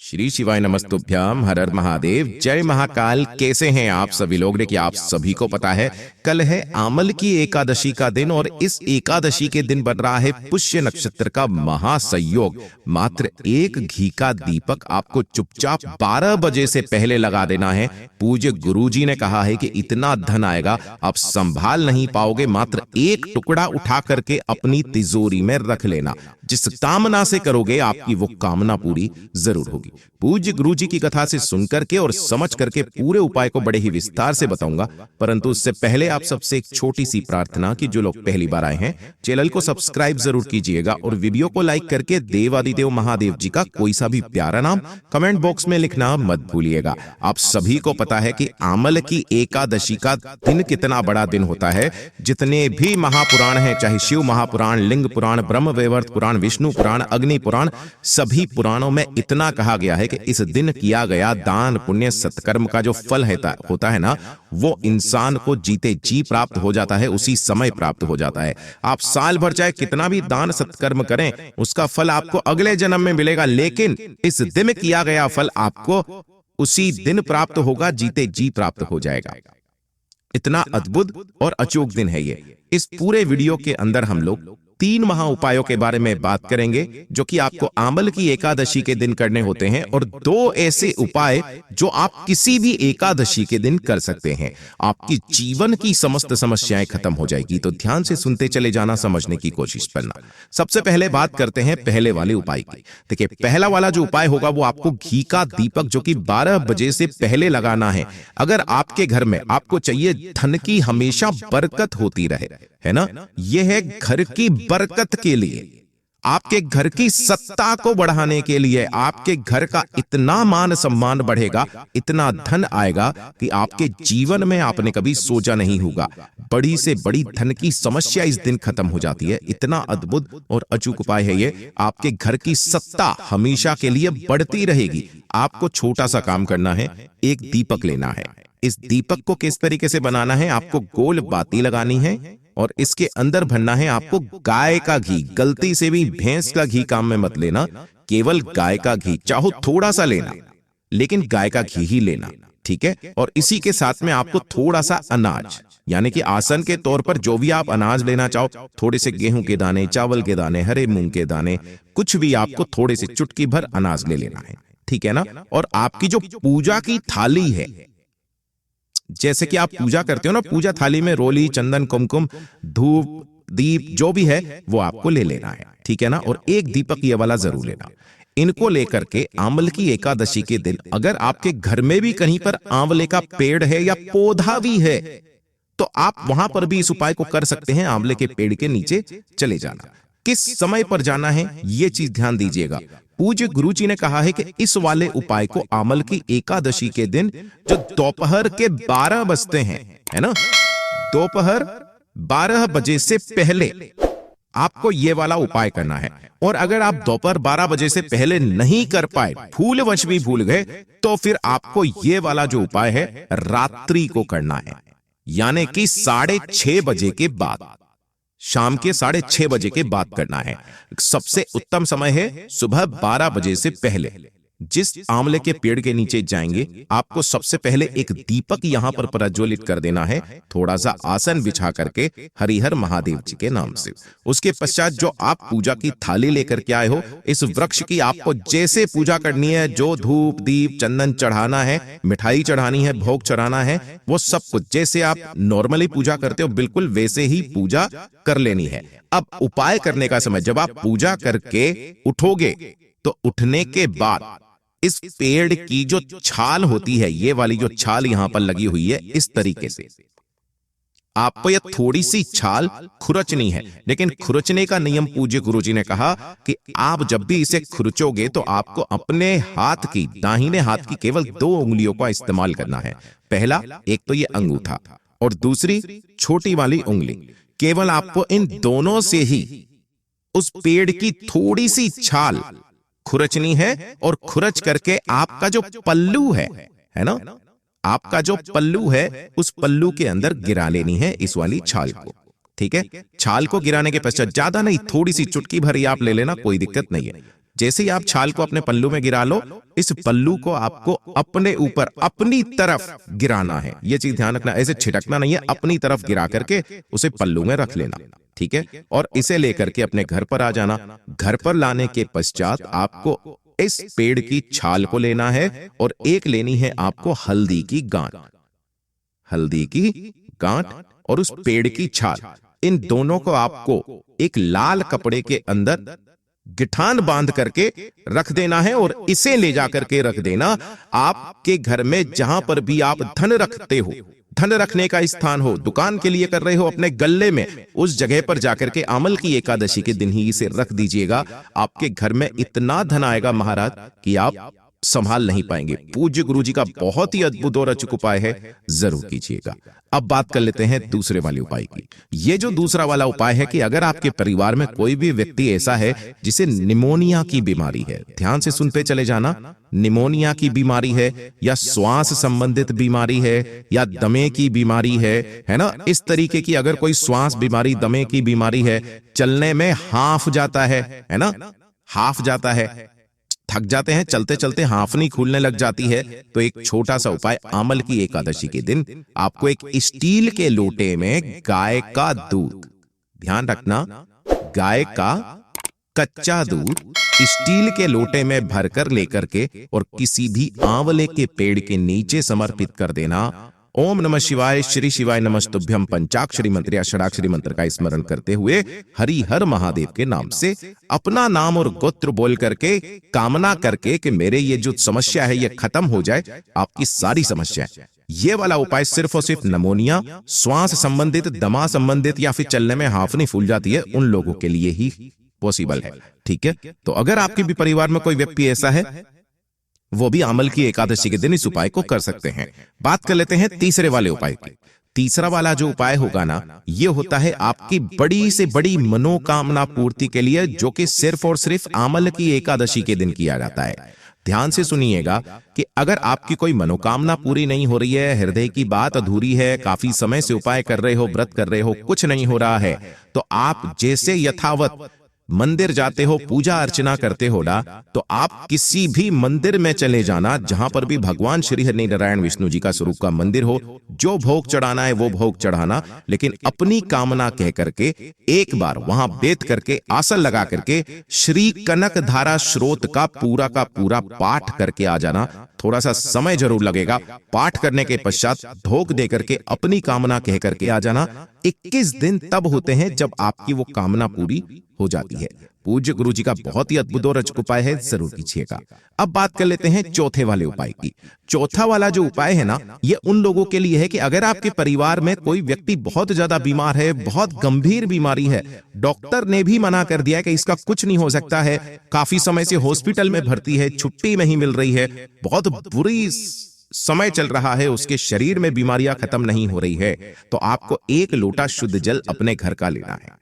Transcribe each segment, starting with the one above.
श्री शिवाय नमस्तुभ्याम। हर हर महादेव, जय महाकाल। कैसे हैं आप सभी लोग? देखिए, आप सभी को पता है कल है आमल की एकादशी का दिन और इस एकादशी के दिन बन रहा है पुष्य नक्षत्र का महासंयोग। मात्र एक घी का दीपक आपको चुपचाप 12 बजे से पहले लगा देना है। पूज्य गुरुजी ने कहा है कि इतना धन आएगा आप संभाल नहीं पाओगे। मात्र एक टुकड़ा उठा करके अपनी तिजोरी में रख लेना। जिस कामना से करोगे आपकी वो कामना पूरी जरूर होगी। पूज्य गुरुजी की कथा से सुनकर के और समझ करके पूरे उपाय को बड़े ही विस्तार से बताऊंगा, परंतु उससे पहले आप सबसे एक छोटी सी प्रार्थना कि जो लोग पहली बार आए हैं चैनल को सब्सक्राइब जरूर कीजिएगा और वीडियो को लाइक करके देवादिदेव महादेव जी का कोई सा भी प्यारा नाम कमेंट बॉक्स में लिखना मत भूलिएगा। आप सभी को पता है कि आमल की एकादशी का दिन कितना बड़ा दिन होता है। जितने भी महापुराण हैं, चाहे शिव महापुराण, लिंग पुराण, ब्रह्म वैवर्त पुराण, विष्णु पुराण, अग्नि पुराण, सभी पुराणों में इतना कहा गया है कि इस दिन किया गया दान पुण्य सत्कर्म का जो फल होता है ना, वो इंसान को जीते जी प्राप्त हो जाता है, उसी समय प्राप्त हो जाता है। आप साल भर चाहे कितना भी दान सत्कर्म करें, उसका फल आपको अगले जन्म में मिलेगा, लेकिन इस दिन किया गया फल आपको उसी दिन प्राप्त होगा, जीते जी प्राप्त हो जाएगा। इतना अद्भुत और अचूक दिन है ये। इस पूरे वीडियो के अंदर हम लोग 3 महा उपायों के बारे में बात करेंगे जो कि आपको आमल की एकादशी के दिन करने होते हैं, और 2 ऐसे उपाय जो आप किसी भी एकादशी के दिन कर सकते हैं। आपकी जीवन की समस्त समस्याएं खत्म हो जाएगी। तो ध्यान से सुनते चले जाना, समझने की कोशिश करना। सबसे पहले बात करते हैं पहले वाले उपाय की। देखिए, पहला वाला जो उपाय होगा वो आपको घी का दीपक जो कि 12 बजे से पहले लगाना है। अगर आपके घर में आपको चाहिए धन की हमेशा बरकत होती रहे, है ना, यह है घर की बरकत के लिए, आपके घर की सत्ता को बढ़ाने के लिए। आपके घर का इतना मान सम्मान बढ़ेगा, इतना धन आएगा कि आपके जीवन में आपने कभी सोचा नहीं होगा। बड़ी से बड़ी धन की समस्या इस दिन खत्म हो जाती है। इतना अद्भुत और अचूक उपाय है ये। आपके घर की सत्ता हमेशा के लिए बढ़ती रहेगी। आपको छोटा सा काम करना है, एक दीपक लेना है। इस दीपक को किस तरीके से बनाना है? आपको गोल बाती लगानी है और इसके अंदर भरना है आपको गाय का घी। गलती से भी भैंस का घी काम में मत लेना, केवल गाय का घी। चाहो थोड़ा सा लेना, लेकिन गाय का घी ही लेना, ठीक है। और इसी के साथ में आपको थोड़ा सा अनाज, यानी कि आसन के तौर पर जो भी आप अनाज लेना चाहो, थोड़े से गेहूं के दाने, चावल के दाने, हरे मूंग के दाने, कुछ भी आपको थोड़े से चुटकी भर अनाज ले लेना है, ठीक है ना। और आपकी जो पूजा की थाली है, जैसे कि आप पूजा करते हो ना, पूजा थाली में रोली, चंदन, कुमकुम, धूप, दीप जो भी है वो आपको ले लेना है, ठीक है ना। और एक दीपक ये वाला जरूर लेना। इनको लेकर के आंवल की एकादशी के दिन, अगर आपके घर में भी कहीं पर आंवले का पेड़ है या पौधा भी है, तो आप वहां पर भी इस उपाय को कर सकते हैं। आंवले के पेड़ के नीचे चले जाना। किस समय पर जाना है ये चीज ध्यान दीजिएगा। पूज्य गुरुजी ने कहा है कि इस वाले उपाय को आमल की एकादशी के दिन जो दोपहर के 12 बजते हैं, है ना, दोपहर 12 बजे से पहले आपको ये वाला उपाय करना है। और अगर आप दोपहर 12 बजे से पहले नहीं कर पाए, भूलवश भी भूल गए, तो फिर आपको ये वाला जो उपाय है रात्रि को करना है, यानी कि 6:30 बजे के बाद, शाम के 6:30 बजे के बाद करना है। सबसे उत्तम समय है सुबह 12 बजे से पहले। जिस आंवले के पेड़ के नीचे जाएंगे, आपको सबसे पहले एक दीपक यहां पर प्रज्वलित कर देना है, थोड़ा सा आसन बिछा करके हरिहर महादेव जी के नाम से। उसके पश्चात जो आप पूजा की थाली लेकर के आए हो, इस वृक्ष की आपको जैसे पूजा करनी है, जो धूप दीप चंदन चढ़ाना है, मिठाई चढ़ानी है, भोग चढ़ाना है, वो सब कुछ जैसे आप नॉर्मली पूजा करते हो बिल्कुल वैसे ही पूजा कर लेनी है। अब उपाय करने का समय, जब आप पूजा करके उठोगे तो उठने के बाद इस पेड़ की जो छाल होती है, ये वाली जो छाल यहां पर लगी हुई है, इस तरीके से आपको ये थोड़ी सी छाल खुरचनी है। लेकिन खुरचने का नियम पूज्य गुरुजी ने कहा कि आप जब भी इसे खुरचोगे तो आपको अपने हाथ की, दाहिने हाथ की केवल 2 उंगलियों का इस्तेमाल करना है। पहला, एक तो ये अंगूठा और दूसरी छोटी वाली उंगली। केवल आपको इन दोनों से ही उस पेड़ की थोड़ी सी छाल खुरचनी है और खुरच करके आपका जो पल्लू है ना, आपका जो पल्लू है उस पल्लू के अंदर गिरा लेनी है इस वाली छाल को, ठीक है। छाल को गिराने के पश्चात, ज्यादा नहीं, थोड़ी सी चुटकी भर ही आप ले लेना, कोई दिक्कत नहीं है। जैसे ही आप छाल को अपने पल्लू में गिरा लो, इस पल्लू को आपको अपने ऊपर अपनी तरफ गिराना है। ये चीज ध्यान रखना, ऐसे छिटकना नहीं है, अपनी तरफ गिरा करके उसे पल्लू में रख लेना, ठीक है। और इसे लेकर के अपने घर पर आ जाना। घर पर लाने के पश्चात आपको इस पेड़ की छाल को लेना है और एक लेनी है आपको हल्दी की गांठ, हल्दी की गांठ और उस पेड़ की छाल, इन दोनों को आपको एक लाल कपड़े के अंदर गिठान बांध करके रख देना है और इसे ले जाकर के रख देना आपके घर में जहां पर भी आप धन रखते हो, धन रखने का स्थान हो, दुकान के लिए कर रहे हो अपने गल्ले में, उस जगह पर जाकर के आमल की एकादशी के दिन ही इसे रख दीजिएगा। आपके घर में इतना धन आएगा महाराज कि आप संभाल नहीं पाएंगे। पूज्य गुरु जी का बहुत ही अद्भुत और अचूक उपाय है, जरूर कीजिएगा। अब बात कर लेते हैं दूसरे वाले उपाय की। ये जो दूसरा वाला उपाय है कि अगर आपके परिवार में कोई भी व्यक्ति ऐसा है जिसे निमोनिया की बीमारी है, ध्यान से सुनते चले जाना, निमोनिया की बीमारी है या श्वास संबंधित बीमारी है या दमे की बीमारी है ना, इस तरीके की अगर कोई श्वास बीमारी, दमे की बीमारी है, चलने में हांफ जाता है ना, हांफ जाता है, थक जाते हैं, चलते चलते हांफनी खुलने लग जाती है, तो एक छोटा सा उपाय, आमल की एकादशी के दिन आपको एक स्टील के लोटे में गाय का दूध, ध्यान रखना, गाय का कच्चा दूध स्टील के लोटे में भरकर लेकर के और किसी भी आंवले के पेड़ के नीचे समर्पित कर देना। ओम नमः शिवाय, श्री शिवाय नमस्तुभ्यम पंचाक्षरी मंत्र या षडाक्षरी मंत्र का स्मरण करते हुए हरि हर महादेव के नाम से अपना नाम और गोत्र बोल करके कामना करके कि मेरे ये जो समस्या है ये खत्म हो जाए, आपकी सारी समस्या है। ये वाला उपाय सिर्फ और सिर्फ निमोनिया, श्वास संबंधित, दमा संबंधित या फिर चलने में हांफनी फूल जाती है, उन लोगों के लिए ही पॉसिबल है, ठीक है। तो अगर आपके भी परिवार में कोई व्यक्ति ऐसा है, वो भी आमल की एकादशी के दिन इस उपाय को कर सकते हैं। बात कर लेते हैं तीसरे वाले उपाय की। तीसरा वाला जो उपाय होगा ना, ये होता है आपकी बड़ी से बड़ी मनोकामना पूर्ति के लिए, जो कि सिर्फ और सिर्फ आमल की एकादशी के दिन किया जाता है। ध्यान से सुनिएगा कि अगर आपकी कोई मनोकामना पूरी नहीं हो रही है, हृदय की बात अधूरी है, काफी समय से उपाय कर रहे हो, व्रत कर रहे हो, कुछ नहीं हो रहा है, तो आप जैसे यथावत मंदिर जाते हो, पूजा अर्चना करते हो ना, तो आप किसी भी मंदिर में चले जाना जहां पर भी भगवान श्री हरि नारायण विष्णु जी का स्वरूप का मंदिर हो, जो भोग चढ़ाना है वो भोग चढ़ाना, लेकिन अपनी कामना कह करके एक बार वहां बैठ करके आसन लगा करके श्री कनक धारा स्रोत का पूरा पाठ करके आ जाना। थोड़ा सा समय जरूर लगेगा, पाठ करने के पश्चात ढोक दे करके अपनी कामना कह करके आ जाना। 21 दिन तब होते हैं जब आपकी वो कामना पूरी हो जाती है। पूज्य गुरु जी का बहुत ही अद्भुत और अचूक उपाय है, जरूर कीजिएगा। अब बात कर लेते हैं चौथे वाले उपाय की। चौथा वाला जो उपाय है ना, ये उन लोगों के लिए है कि अगर आपके परिवार में कोई व्यक्ति बहुत ज्यादा बीमार है, बहुत गंभीर बीमारी है, डॉक्टर ने भी मना कर दिया है कि इसका कुछ नहीं हो सकता है, काफी समय से हॉस्पिटल में भर्ती है, छुट्टी नहीं मिल रही है, बहुत बुरी समय चल रहा है, उसके शरीर में बीमारियां खत्म नहीं हो रही है, तो आपको 1 लोटा शुद्ध जल अपने घर का लेना है,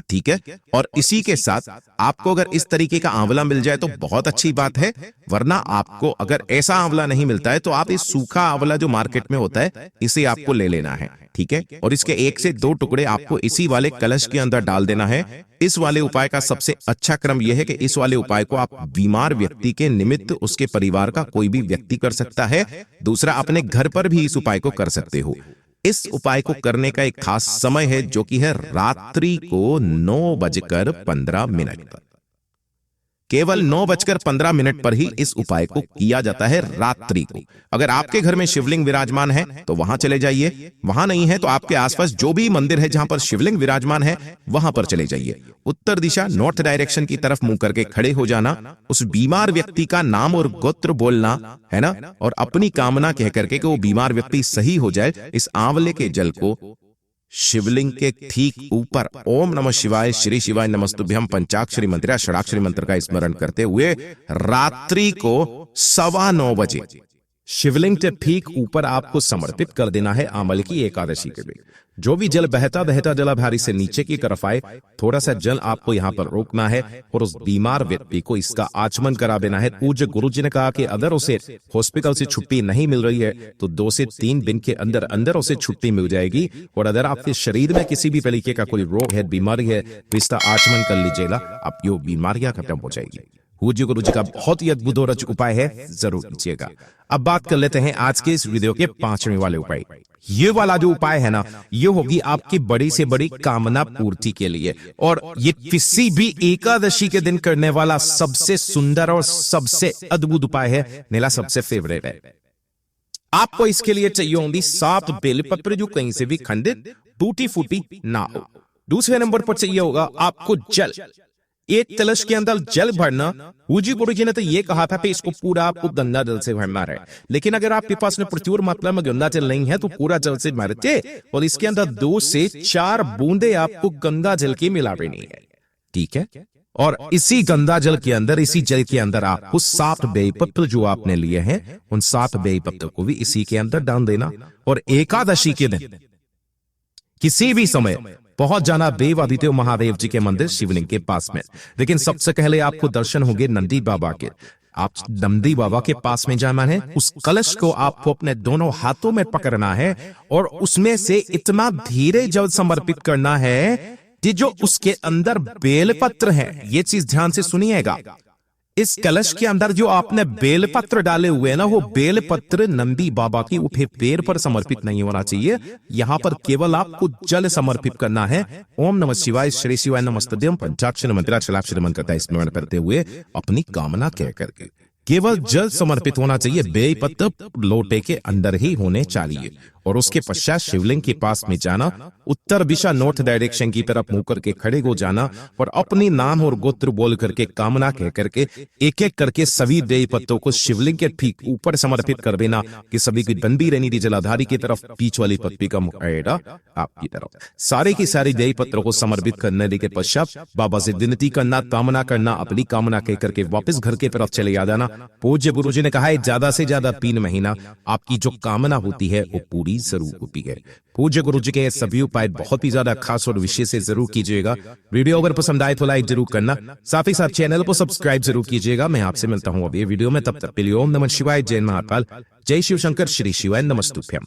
ठीक है। और इसी के साथ आपको अगर इस तरीके का आंवला मिल जाए तो बहुत अच्छी बात है, वरना आपको अगर ऐसा आंवला नहीं मिलता है तो आप इस सूखा आंवला जो मार्केट में होता है, इसे आपको ले लेना है, ठीक है। और इसके 1 से 2 टुकड़े आपको इसी वाले कलश के अंदर डाल देना है। इस वाले उपाय का सबसे अच्छा क्रम यह है कि इस वाले उपाय को आप बीमार व्यक्ति के निमित्त उसके परिवार का कोई भी व्यक्ति कर सकता है। दूसरा, अपने घर पर भी इस उपाय को कर सकते हो। इस उपाय को करने का एक खास समय है, जो कि है रात्रि को 9:15 पर। केवल 9:15 पर ही इस उपाय को किया जाता है रात्रि को। अगर आपके घर में शिवलिंग विराजमान है तो वहां चले जाइए, वहां नहीं है तो आपके आसपास जो भी मंदिर है जहां पर शिवलिंग विराजमान है वहां पर चले जाइए। उत्तर दिशा, नॉर्थ डायरेक्शन की तरफ मुंह करके खड़े हो जाना, उस बीमार व्यक्ति का नाम और गोत्र बोलना है ना, और अपनी कामना कह करके कि वो बीमार व्यक्ति सही हो जाए। इस आंवले के जल को शिवलिंग के ठीक ऊपर ओम नमः शिवाय, श्री शिवाय नमस्तुभ्यम पंचाक्षरी मंत्र या षडाक्षरी मंत्र का स्मरण करते हुए रात्रि को 9:15 बजे शिवलिंग के ठीक ऊपर आपको समर्पित कर देना है आमल की एकादशी के दिन। जो भी जल बहता बहता जलाधारी से नीचे की तरफ आए, थोड़ा सा जल आपको यहाँ पर रोकना है और उस बीमार व्यक्ति को इसका आचमन करा देना है। पूज्य गुरु जी ने कहा कि अगर उसे हॉस्पिटल से छुट्टी नहीं मिल रही है तो 2 से 3 दिन के अंदर अंदर उसे छुट्टी मिल जाएगी। और अगर आपके शरीर में किसी भी तरीके का कोई रोग है, बीमारी है, तो इसका आचमन कर लीजिएगा, आपकी बीमारियां खत्म हो जाएगी। पूज्य गुरु जी का बहुत ही अद्भुत और उपाय है, जरूर कीजिएगा। अब बात कर लेते हैं आज के इस वीडियो के 5वें वाले उपाय। ये वाला जो उपाय है ना, ये होगी आपकी बड़ी से बड़ी कामना पूर्ति के लिए, और ये किसी भी एकादशी के दिन करने वाला सबसे सुंदर और सबसे अद्भुत उपाय है। मेरा सबसे फेवरेट है। आपको इसके लिए चाहिए होंगी 7 बेलपत्र जो कहीं से भी खंडित टूटी फूटी ना हो। दूसरे नंबर पर चाहिए होगा आपको जल। 1 कलश के अंदर जल भरना। पूज्य गुरु जी ने तो ये कहा था कि इसको पूरा आपको गंगा जल से भरना है, लेकिन अगर आपके पास में प्रचुर मात्रा में गंगा जल नहीं है तो पूरा जल से भरते और इसके अंदर 2 से 4 बूंदे आपको गंगा जल की मिला देनी है। ठीक है, और इसी गंगा जल के अंदर, इसी जल के अंदर आपको 7 बेलपत्र जो आपने लिए हैं, उन 7 बेलपत्र को भी इसी के अंदर डाल देना। और एकादशी के दिन किसी भी समय पहुंच जाना देव आदित्य महादेव जी के मंदिर शिवलिंग के पास में। लेकिन सबसे पहले आपको दर्शन होंगे नंदी बाबा के। आप नंदी बाबा के पास में जाना है। उस कलश को आपको अपने दोनों हाथों में पकड़ना है और उसमें से इतना धीरे जल समर्पित करना है कि जो उसके अंदर बेलपत्र है, ये चीज ध्यान से सुनिएगा। इस कलश के अंदर जो आपने बेलपत्र डाले हुए हैं ना, वो बेलपत्र नंदी बाबा की उठे पैर पर समर्पित नहीं होना चाहिए। यहां पर केवल आपको जल समर्पित करना है। ओम नमः शिवाय, श्री शिवाय नमस्तुभ्यं पंचाक्षर मंत्राक्षराक्षर मंत्र का स्मरण करते हुए अपनी कामना कह करके केवल जल समर्पित होना चाहिए। बेलपत्र लोटे के अंदर ही होने चाहिए। और उसके पश्चात शिवलिंग के पास में जाना, उत्तर दिशा नॉर्थ डायरेक्शन की तरफ मुंह करके खड़े हो जाना और अपनी नाम और गोत्र बोल करके कामना कह करके एक एक करके सभी बेलपत्रों को शिवलिंग के ठीक ऊपर समर्पित कर देना कि सभी की बंदी रहनी थी जलाधारी की तरफ, बीच वाली पत्ती का मुख आएगा आपकी तरफ। सारे की सारी बेलपत्रों को समर्पित करने के पश्चात बाबा से विनती करना, कामना करना, अपनी कामना कह करके वापस घर की तरफ चले जाना। पूज्य गुरु जी ने कहा है ज्यादा से ज्यादा 3 महीना आपकी जो कामना होती है वो पूरी जरूर होती है। पूज्य गुरु जी के सभी उपाय बहुत ही ज्यादा खास और विशेष से जरूर कीजिएगा। वीडियो अगर पसंद आए तो लाइक जरूर करना, साथ ही साथ चैनल को सब्सक्राइब जरूर कीजिएगा। मैं आपसे मिलता हूं अभी वीडियो में, तब तक के लिए ओम नमः शिवाय, जय महाकाल, जय शिव शंकर, श्री शिवाय नमस्तुभ्यं।